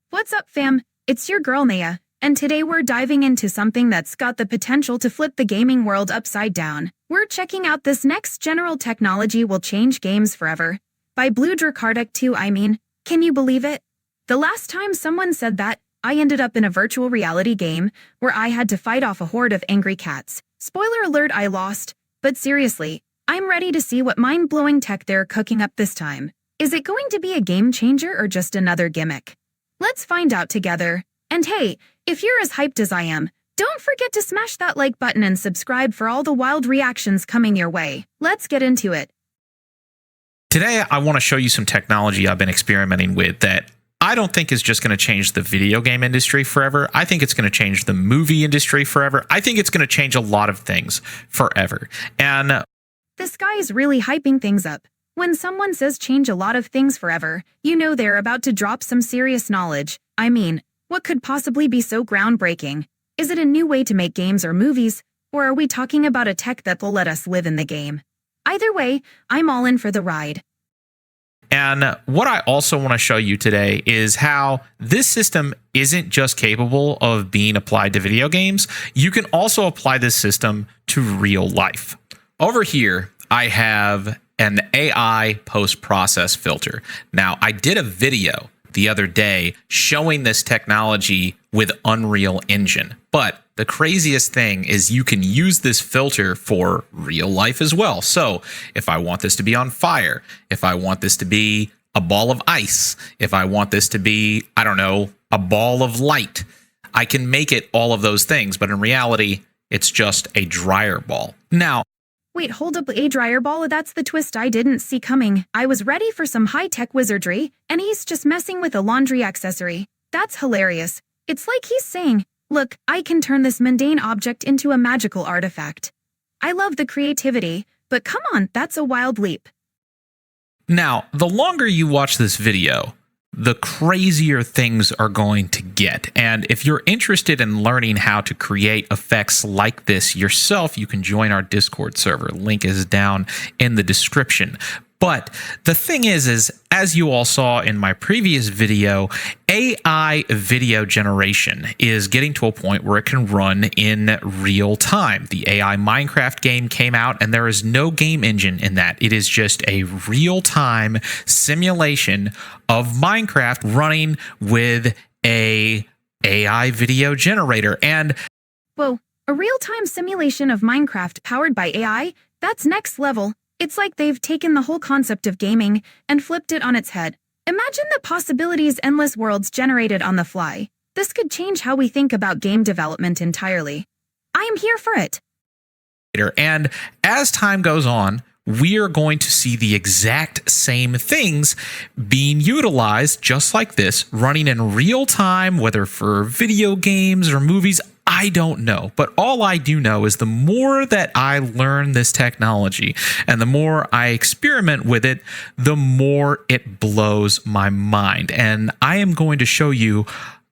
What's up, fam? It's your girl, Naia, and today we're diving into something that's got the potential to flip the gaming world upside down. We're checking out this next general technology will change games forever. By Blue Dracardic 2, I mean. Can you believe it? The last time someone said that, I ended up in a virtual reality game where I had to fight off a horde of angry cats. Spoiler alert, I lost. But seriously, I'm ready to see what mind-blowing tech they're cooking up this time. Is it going to be a game changer or just another gimmick? Let's find out together. And hey, if you're as hyped as I am, don't forget to smash that like button and subscribe for all the wild reactions coming your way. Let's get into it. Today, I want to show you some technology I've been experimenting with that I don't think is just going to change the video game industry forever. I think it's going to change the movie industry forever. I think it's going to change a lot of things forever. And this guy is really hyping things up. When someone says change a lot of things forever, you know they're about to drop some serious knowledge. I mean, what could possibly be so groundbreaking? Is it a new way to make games or movies? Or are we talking about a tech that will let us live in the game? Either way, I'm all in for the ride. And what I also want to show you today is how this system isn't just capable of being applied to video games. You can also apply this system to real life. Over here, I have an AI post-process filter. Now, I did a video the other day showing this technology with Unreal Engine. But the craziest thing is you can use this filter for real life as well. So if I want this to be on fire, if I want this to be a ball of ice, if I want this to be, I don't know, a ball of light, I can make it all of those things. But in reality, it's just a dryer ball. Now, wait, hold up, a dryer ball? That's the twist I didn't see coming. I was ready for some high-tech wizardry, and he's just messing with a laundry accessory. That's hilarious. It's like he's saying, look, I can turn this mundane object into a magical artifact. I love the creativity, but come on, that's a wild leap. Now, the longer you watch this video, the crazier things are going to get. And if you're interested in learning how to create effects like this yourself, you can join our Discord server. Link is down in the description. But the thing is as you all saw in my previous video, AI video generation is getting to a point where it can run in real time. The AI Minecraft game came out and there is no game engine in that. It is just a real-time simulation of Minecraft running with a AI video generator. And whoa, a real-time simulation of Minecraft powered by AI? That's next level. It's like they've taken the whole concept of gaming and flipped it on its head. Imagine the possibilities, endless worlds generated on the fly. This could change how we think about game development entirely. I am here for it. And as time goes on, we are going to see the exact same things being utilized just like this, running in real time, whether for video games or movies. I don't know, but all I do know is the more that I learn this technology and the more I experiment with it, the more it blows my mind. And I am going to show you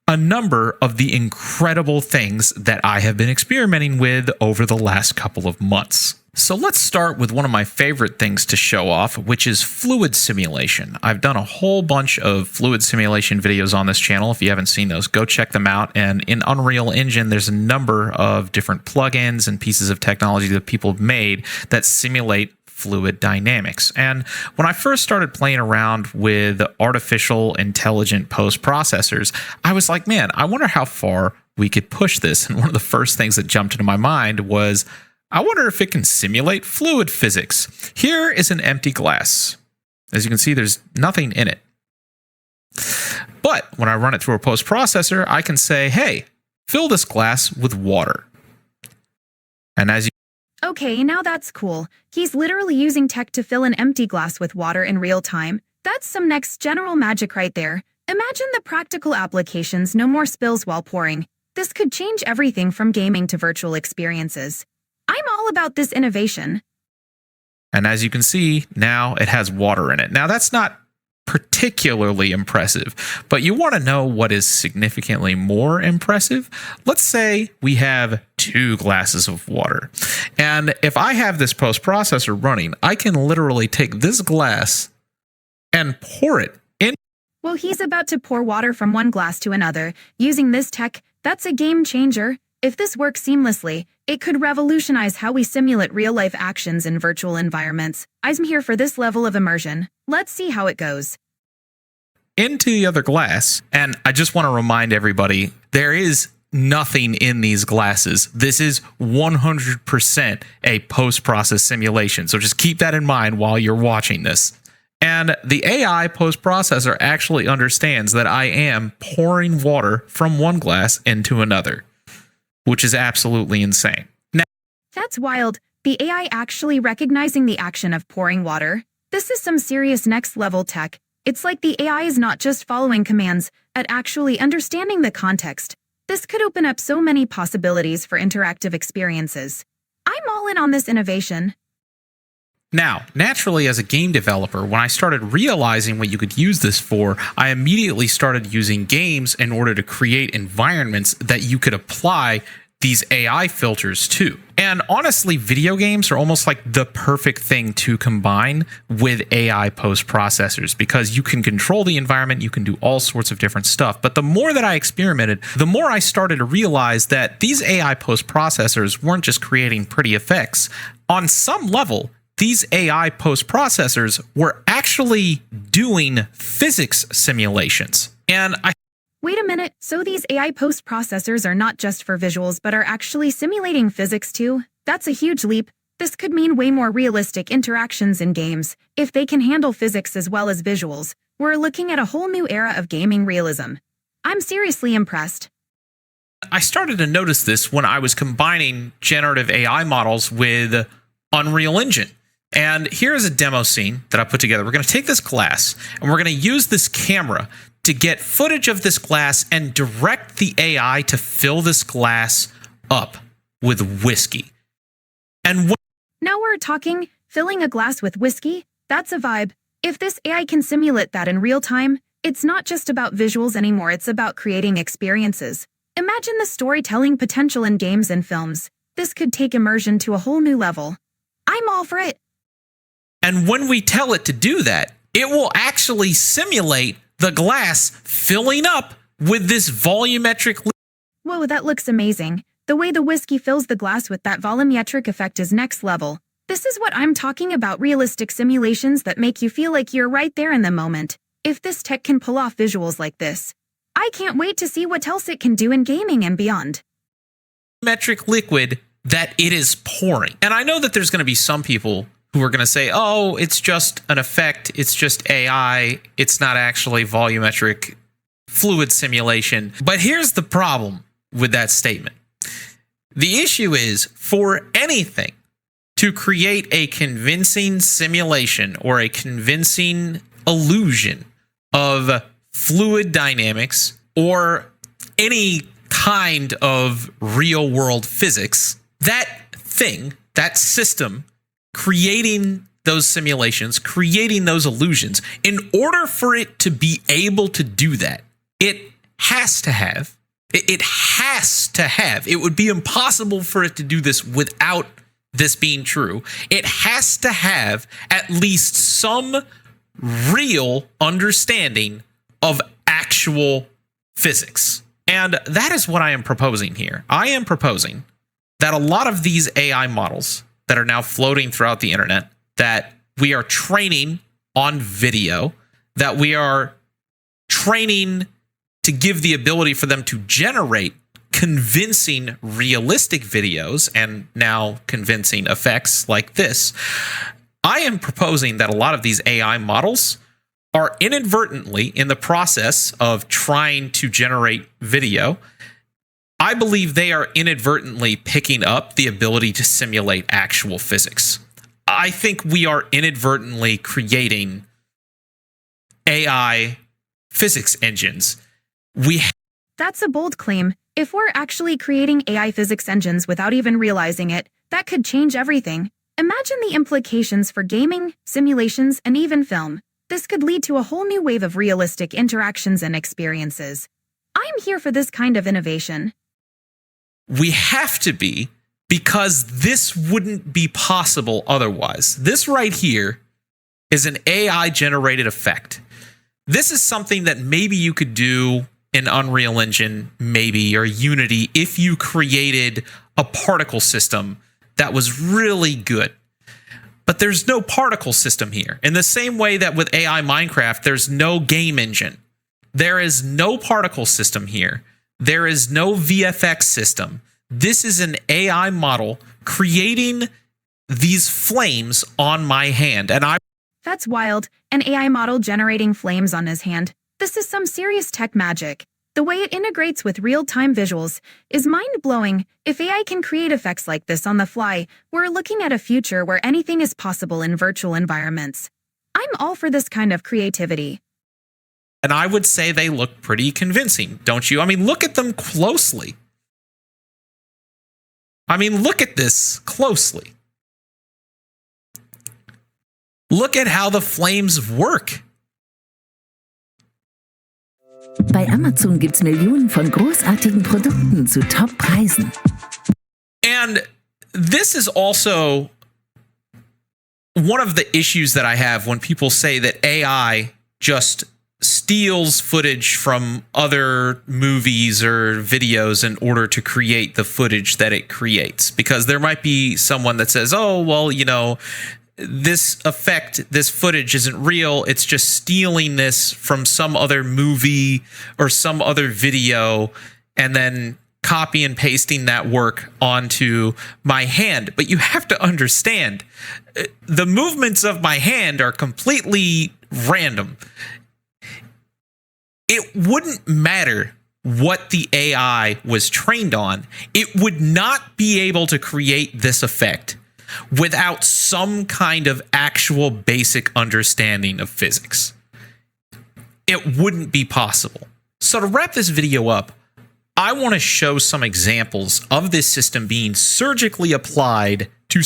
a number of the incredible things that I have been experimenting with over the last couple of months. So let's start with one of my favorite things to show off, which is fluid simulation. I've done a whole bunch of fluid simulation videos on this channel. If you haven't seen those, go check them out. And in Unreal Engine, there's a number of different plugins and pieces of technology that people have made that simulate fluid dynamics. And when I first started playing around with artificial intelligent post-processors, I was like, man, I wonder how far we could push this. And one of the first things that jumped into my mind was, I wonder if it can simulate fluid physics. Here is an empty glass. As you can see, there's nothing in it. But when I run it through a post-processor, I can say, hey, fill this glass with water. And as you Okay, now that's cool. He's literally using tech to fill an empty glass with water in real time. That's some next general magic right there. Imagine the practical applications, no more spills while pouring. This could change everything from gaming to virtual experiences. I'm all about this innovation. And as you can see, now it has water in it. Now that's not particularly impressive, but you want to know what is significantly more impressive? Let's say we have 2 glasses of water. And if I have this post-processor running, I can literally take this glass and pour it in. Well, he's about to pour water from one glass to another. Using this tech, that's a game changer. If this works seamlessly, it could revolutionize how we simulate real-life actions in virtual environments. I'm here for this level of immersion. Let's see how it goes. Into the other glass, and I just want to remind everybody, there is nothing in these glasses. This is 100% a post-process simulation, so just keep that in mind while you're watching this. And the AI post-processor actually understands that I am pouring water from one glass into another, which is absolutely insane. Now, That's wild. The AI actually recognizing the action of pouring water. This is some serious next-level tech. It's like the AI is not just following commands, but actually understanding the context. This could open up so many possibilities for interactive experiences. I'm all in on this innovation. Now, naturally, as a game developer, when I started realizing what you could use this for, I immediately started using games in order to create environments that you could apply these AI filters to. And honestly, video games are almost like the perfect thing to combine with AI post-processors because you can control the environment, you can do all sorts of different stuff. But the more that I experimented, the more I started to realize that these AI post-processors weren't just creating pretty effects. On some level, these AI post-processors were actually doing physics simulations. And Wait a minute, so these AI post-processors are not just for visuals but are actually simulating physics too? That's a huge leap. This could mean way more realistic interactions in games. If they can handle physics as well as visuals, we're looking at a whole new era of gaming realism. I'm seriously impressed. I started to notice this when I was combining generative AI models with Unreal Engine. And here's a demo scene that I put together. We're going to take this glass and we're going to use this camera to get footage of this glass and direct the AI to fill this glass up with whiskey. And Now we're talking, filling a glass with whiskey? That's a vibe. If this AI can simulate that in real time, it's not just about visuals anymore, it's about creating experiences. Imagine the storytelling potential in games and films. This could take immersion to a whole new level. I'm all for it. And when we tell it to do that, it will actually simulate the glass filling up with this volumetric. Whoa, that looks amazing. The way the whiskey fills the glass with that volumetric effect is next level. This is what I'm talking about, realistic simulations that make you feel like you're right there in the moment. If this tech can pull off visuals like this, I can't wait to see what else it can do in gaming and beyond. Metric liquid that it is pouring. And I know that there's going to be some people who are going to say, oh, it's just an effect, it's just AI, it's not actually volumetric fluid simulation. But here's the problem with that statement. The issue is, for anything to create a convincing simulation or a convincing illusion of fluid dynamics or any kind of real world physics, that thing, that system, creating those simulations, creating those illusions, in order for it to be able to do that, it has to have, it would be impossible for it to do this without this being true. It has to have at least some real understanding of actual physics. And that is what I am proposing here. I am proposing that a lot of these AI models that are now floating throughout the internet, that we are training on video, that we are training to give the ability for them to generate convincing, realistic videos and now convincing effects like this. I am proposing that a lot of these AI models are inadvertently, in the process of trying to generate video, I believe they are inadvertently picking up the ability to simulate actual physics. I think we are inadvertently creating AI physics engines. That's a bold claim. If we're actually creating AI physics engines without even realizing it, that could change everything. Imagine the implications for gaming, simulations, and even film. This could lead to a whole new wave of realistic interactions and experiences. I'm here for this kind of innovation. We have to be, because this wouldn't be possible otherwise. This right here is an AI-generated effect. This is something that maybe you could do in Unreal Engine, maybe, or Unity, if you created a particle system that was really good. But there's no particle system here. In the same way that with AI Minecraft, there's no game engine. There is no particle system here. There is no VFX system. This is an AI model creating these flames on my hand. And That's wild. An AI model generating flames on his hand. This is some serious tech magic. The way it integrates with real-time visuals is mind-blowing. If AI can create effects like this on the fly, we're looking at a future where anything is possible in virtual environments. I'm all for this kind of creativity. And I would say they look pretty convincing, don't you? I mean, look at them closely. I mean, look at this closely. Look at how the flames work. Bei Amazon gibt's Millionen von großartigen Produkten zu Top-Preisen. And this is also one of the issues that I have when people say that AI just steals footage from other movies or videos in order to create the footage that it creates. Because there might be someone that says, oh, well, you know, this effect, this footage isn't real. It's just stealing this from some other movie or some other video and then copy and pasting that work onto my hand. But you have to understand, the movements of my hand are completely random. It wouldn't matter what the AI was trained on. It would not be able to create this effect without some kind of actual basic understanding of physics. It wouldn't be possible. So to wrap this video up, I want to show some examples of this system being surgically applied to...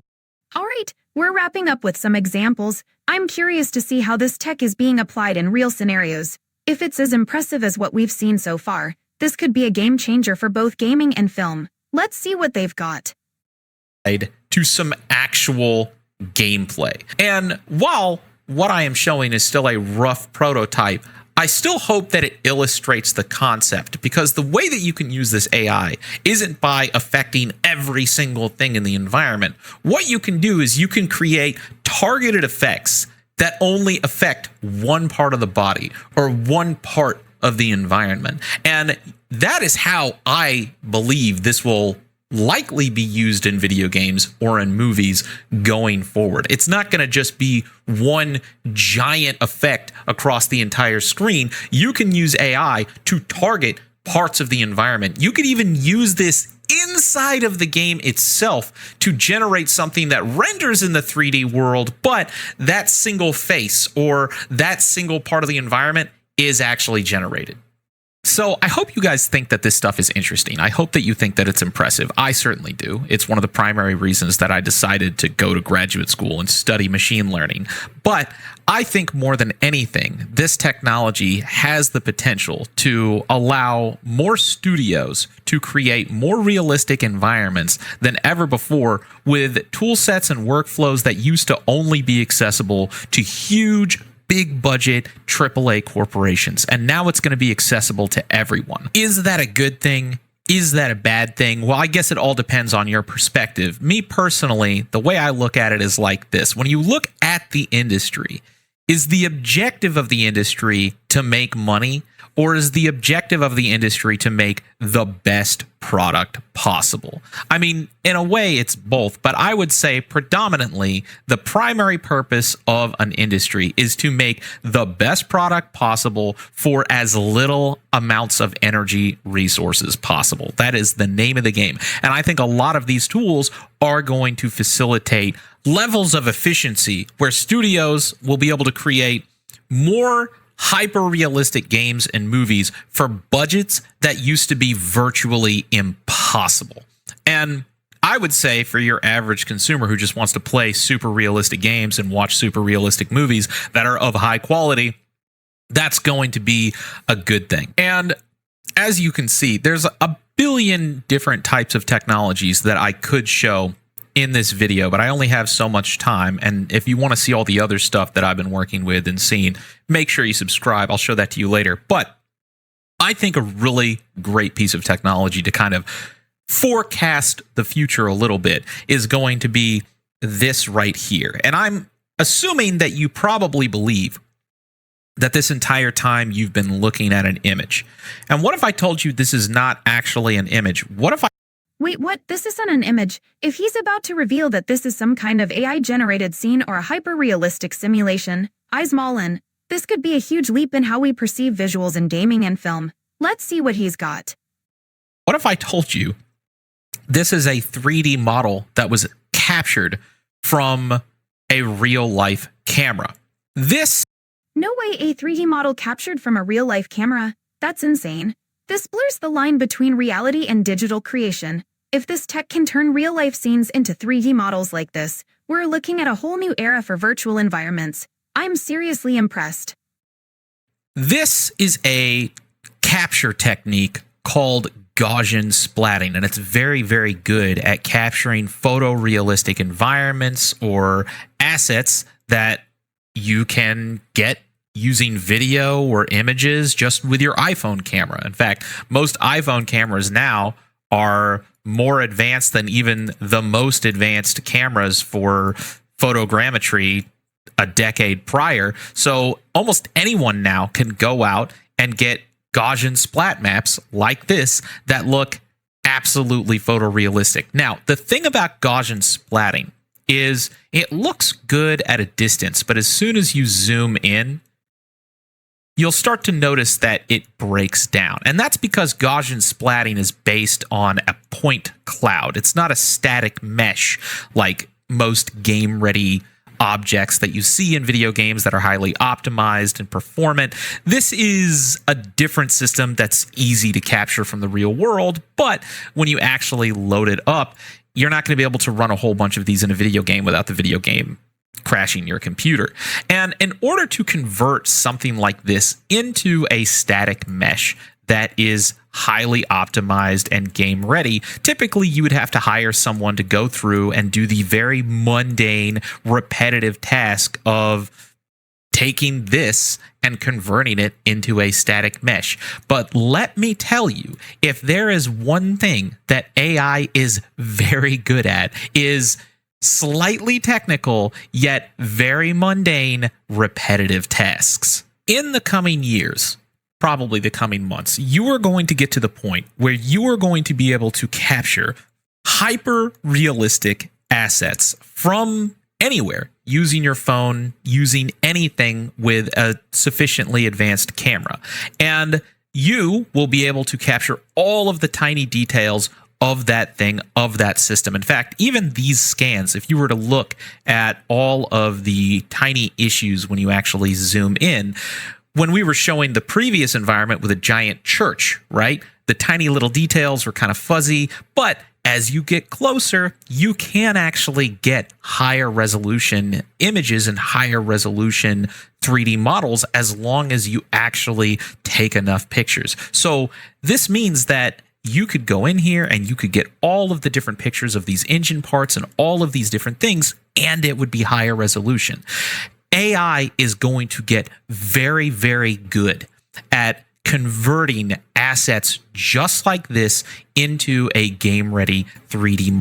All right, we're wrapping up with some examples. I'm curious to see how this tech is being applied in real scenarios. If it's as impressive as what we've seen so far, this could be a game changer for both gaming and film. Let's see what they've got. To some actual gameplay. And while what I am showing is still a rough prototype, I still hope that it illustrates the concept, because the way that you can use this AI isn't by affecting every single thing in the environment. What you can do is you can create targeted effects that only affect one part of the body or one part of the environment. And that is how I believe this will likely be used in video games or in movies going forward. It's not going to just be one giant effect across the entire screen. You can use AI to target parts of the environment. You could even use this inside of the game itself to generate something that renders in the 3D world, but that single face or that single part of the environment is actually generated. So I hope you guys think that this stuff is interesting. I hope that you think that it's impressive. I certainly do. It's one of the primary reasons that I decided to go to graduate school and study machine learning. But I think more than anything, this technology has the potential to allow more studios to create more realistic environments than ever before, with tool sets and workflows that used to only be accessible to huge big budget AAA corporations, and now it's going to be accessible to everyone. Is that a good thing? Is that a bad thing? Well, I guess it all depends on your perspective. Me personally, the way I look at it is like this. When you look at the industry, is the objective of the industry to make money, or is the objective of the industry to make the best product possible? I mean, in a way, it's both, but I would say predominantly the primary purpose of an industry is to make the best product possible for as little amounts of energy resources possible. That is the name of the game. And I think a lot of these tools are going to facilitate levels of efficiency where studios will be able to create more hyper-realistic games and movies for budgets that used to be virtually impossible. And I would say for your average consumer who just wants to play super realistic games and watch super realistic movies that are of high quality, that's going to be a good thing. And as you can see, there's a billion different types of technologies that I could show in this video, but I only have so much time. And if you want to see all the other stuff that I've been working with and seeing, make sure you subscribe. I'll show that to you later. But I think a really great piece of technology to kind of forecast the future a little bit is going to be this right here. And I'm assuming that you probably believe that this entire time you've been looking at an image. And what if I told you this is not actually an image? What if I... Wait, what? This isn't an image. If he's about to reveal that this is some kind of AI-generated scene or a hyper-realistic simulation, eyes Malin, this could be a huge leap in how we perceive visuals in gaming and film. Let's see what he's got. What if I told you this is a 3D model that was captured from a real-life camera? This... No way, a 3D model captured from a real-life camera. That's insane. This blurs the line between reality and digital creation. If this tech can turn real-life scenes into 3D models like this, we're looking at a whole new era for virtual environments. I'm seriously impressed. This is a capture technique called Gaussian splatting, and it's very, very good at capturing photorealistic environments or assets that you can get using video or images just with your iPhone camera. In fact, most iPhone cameras now are more advanced than even the most advanced cameras for photogrammetry a decade prior. So almost anyone now can go out and get Gaussian splat maps like this that look absolutely photorealistic. Now, the thing about Gaussian splatting is it looks good at a distance, but as soon as you zoom in, you'll start to notice that it breaks down. And that's because Gaussian splatting is based on a point cloud. It's not a static mesh like most game-ready objects that you see in video games that are highly optimized and performant. This is a different system that's easy to capture from the real world, but when you actually load it up, you're not going to be able to run a whole bunch of these in a video game without the video game crashing your computer. And in order to convert something like this into a static mesh that is highly optimized and game ready, typically you would have to hire someone to go through and do the very mundane, repetitive task of taking this and converting it into a static mesh. But let me tell you, if there is one thing that AI is very good at, is slightly technical, yet very mundane, repetitive tasks. In the coming years, probably the coming months, you are going to get to the point where you are going to be able to capture hyper-realistic assets from anywhere using your phone, using anything with a sufficiently advanced camera. And you will be able to capture all of the tiny details of that thing, of that system. In fact, even these scans, if you were to look at all of the tiny issues when you actually zoom in, when we were showing the previous environment with a giant church, right? The tiny little details were kind of fuzzy, but as you get closer, you can actually get higher resolution images and higher resolution 3D models as long as you actually take enough pictures. So this means that you could go in here and you could get all of the different pictures of these engine parts and all of these different things, and it would be higher resolution. AI is going to get very, very good at converting assets just like this into a game-ready 3D.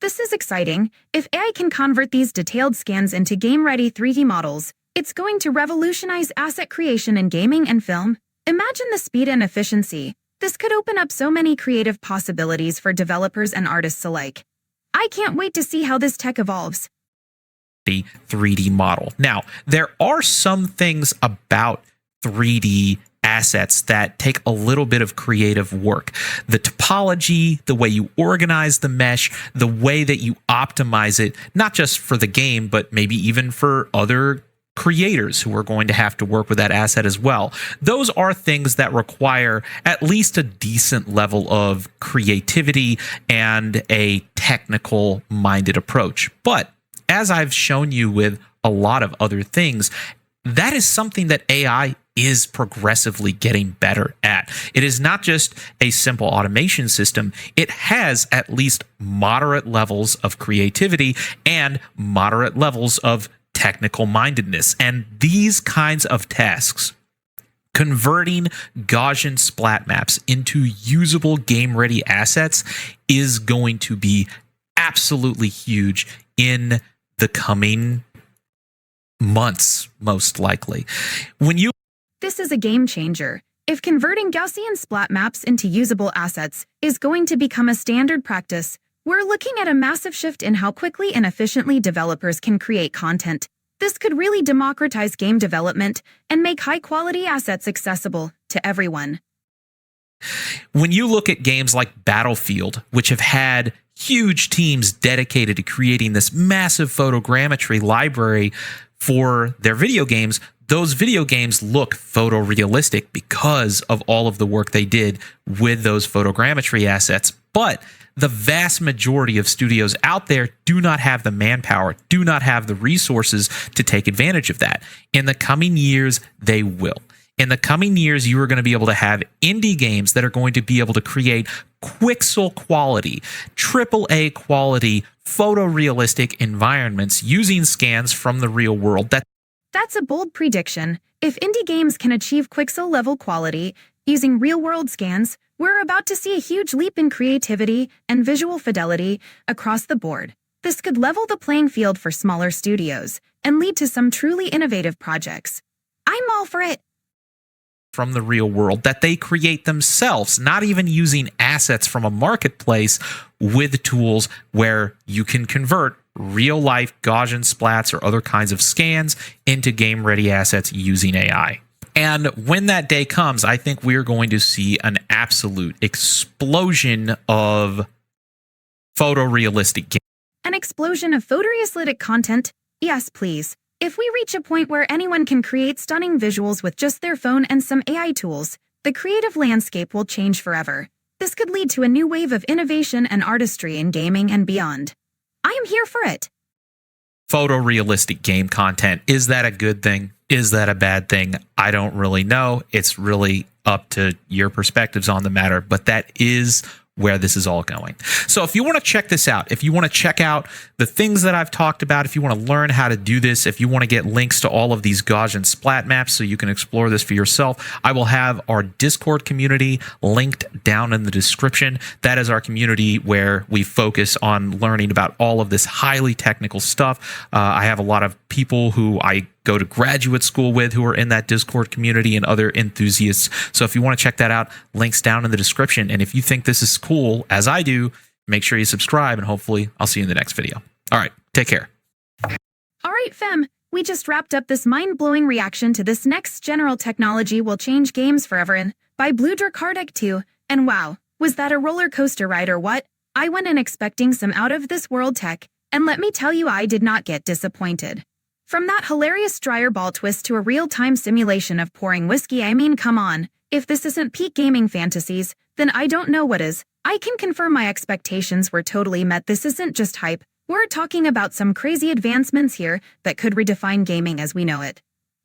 This is exciting. If AI can convert these detailed scans into game-ready 3D models, it's going to revolutionize asset creation in gaming and film. Imagine the speed and efficiency. This could open up so many creative possibilities for developers and artists alike. I can't wait to see how this tech evolves. 3D model. Now, there are some things about 3D assets that take a little bit of creative work. The topology, the way you organize the mesh, the way that you optimize it, not just for the game, but maybe even for other creators who are going to have to work with that asset as well. Those are things that require at least a decent level of creativity and a technical minded approach. But as I've shown you with a lot of other things, that is something that AI is progressively getting better at. It is not just a simple automation system. It has at least moderate levels of creativity and moderate levels of technical mindedness. And these kinds of tasks, converting Gaussian splat maps into usable game-ready assets, is going to be absolutely huge in the coming months, most likely. This is a game changer. If converting Gaussian splat maps into usable assets is going to become a standard practice, we're looking at a massive shift in how quickly and efficiently developers can create content. This could really democratize game development and make high-quality assets accessible to everyone. When you look at games like Battlefield, which have had huge teams dedicated to creating this massive photogrammetry library for their video games, those video games look photorealistic because of all of the work they did with those photogrammetry assets. But the vast majority of studios out there do not have the manpower, do not have the resources to take advantage of that. In the coming years, they will. In the coming years, you are going to be able to have indie games that are going to be able to create Quixel quality, AAA quality, photorealistic environments using scans from the real world. That's a bold prediction. If indie games can achieve Quixel level quality using real-world scans, we're about to see a huge leap in creativity and visual fidelity across the board. This could level the playing field for smaller studios and lead to some truly innovative projects. I'm all for it. From the real world that they create themselves, not even using assets from a marketplace, with tools where you can convert real life Gaussian splats or other kinds of scans into game ready assets using AI. And when that day comes, I think we're going to see an absolute explosion of photorealistic games. An explosion of photorealistic content? Yes, please. If we reach a point where anyone can create stunning visuals with just their phone and some AI tools, the creative landscape will change forever. This could lead to a new wave of innovation and artistry in gaming and beyond. I am here for it. Photorealistic game content. Is that a good thing? Is that a bad thing? I don't really know. It's really up to your perspectives on the matter, but that is where this is all going. So if you want to check this out, if you want to check out the things that I've talked about, if you want to learn how to do this, if you want to get links to all of these Gaussian splat maps so you can explore this for yourself, I will have our Discord community linked down in the description. That is our community where we focus on learning about all of this highly technical stuff. I have a lot of people who I go to graduate school with who are in that Discord community and other enthusiasts. So if you want to check that out, links down in the description. And if you think this is cool, as I do, make sure you subscribe and hopefully I'll see you in the next video. All right, take care. All right, fam. We just wrapped up this mind-blowing reaction to this next general technology will change games forever in by Blue Dracardic 2. And wow, was that a roller coaster ride or what? I went in expecting some out-of-this-world tech, and let me tell you, I did not get disappointed. From that hilarious dryer ball twist to a real-time simulation of pouring whiskey, I mean, come on. If this isn't peak gaming fantasies, then I don't know what is. I can confirm my expectations were totally met. This isn't just hype. We're talking about some crazy advancements here that could redefine gaming as we know it.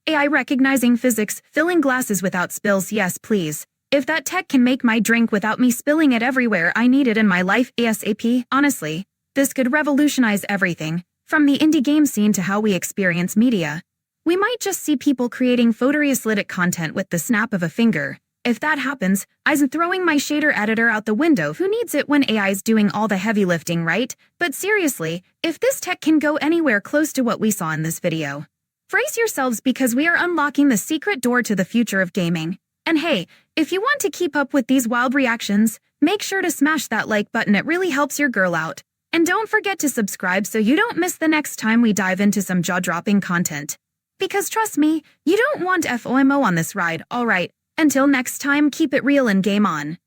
AI recognizing physics, filling glasses without spills, yes please. If that tech can make my drink without me spilling it everywhere I need it in my life ASAP, honestly, this could revolutionize everything. From the indie game scene to how we experience media. We might just see people creating photorealistic content with the snap of a finger. If that happens, I'm throwing my shader editor out the window. Who needs it when AI's doing all the heavy lifting, right? But seriously, if this tech can go anywhere close to what we saw in this video, brace yourselves because we are unlocking the secret door to the future of gaming. And hey, if you want to keep up with these wild reactions, make sure to smash that like button. It really helps your girl out. And don't forget to subscribe so you don't miss the next time we dive into some jaw-dropping content. Because trust me, you don't want FOMO on this ride, alright. Until next time, keep it real and game on.